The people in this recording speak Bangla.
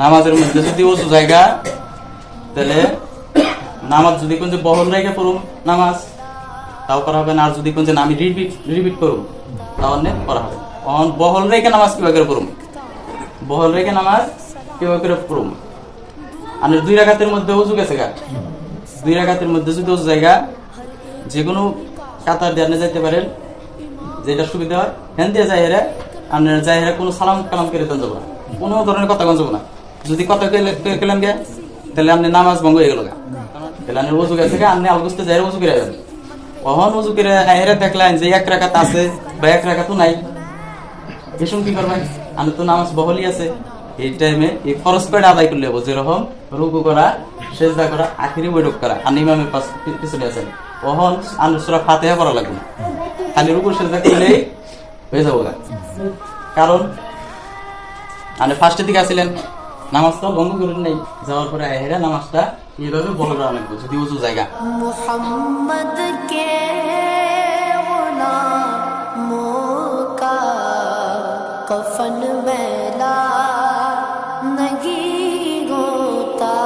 নামাজের মধ্যে যদি ওযু জায়গা তাহলে নামাজ যদি কোন যে বহল রেখে পড়ুম নামাজ তাও করা হবে না, আর যদি কোন যে আমি রিপিট করুম তাও অনেক করা হবে। বহল রেখে নামাজ কিভাবে করে পড়ুম, বহল রেখে নামাজ কিভাবে করে পড়ুম। আর 2 রাকাতের মধ্যে ওযু গেছে গা, 2 রাকাতের মধ্যে যদি ওযু জায়গা যে কোনো কাতার দিয়ে আপনি যাইতে পারেন, যেটা সুবিধা হয় হ্যান দিয়ে যাই হেরে আপনার যাই হেরে কোনো সালাম কালাম করে দেন যাবো না, কোনো ধরনের কথা কন যাবো না। যদি কথা কেলেন গে তাহলে আপনি নামাজ ভঙ্গ হয়ে গেল গা। তাহলে আপনি ওযু গেছে গা, আপনি আলগুস্তে যাই ওযু করে যাবেন। কখন ওযু করে হেরে দেখলেন যে 1 রাকাত আছে বা 1 রাকাতও নাই, এসব কি করবেন? আমি তো নামাজ বহলই আছে, এই টাইমে এই ফরজ কয়টা আদায় করলে হবো, যেরকম রুকু করা, সেজদা করা, আখিরি বৈঠক করা। আর ইমামের পিছনে আছেন কখন আমি সূরা ফাতিহা পড়া লাগবে না, খালি রুকু সেজদা করলেই হয়ে যাবো। কারণ আপনি ফার্স্টের দিকে আসছিলেন, নামাজটা ভঙ্গ করেন নাই, যাওয়ার পরে হেরা নামাজটা এইভাবে বহল করা লাগবে যদি উঁচু জায়গা। মুহাম্মদ কে গোলামোं का कफन मैला नहीं होता।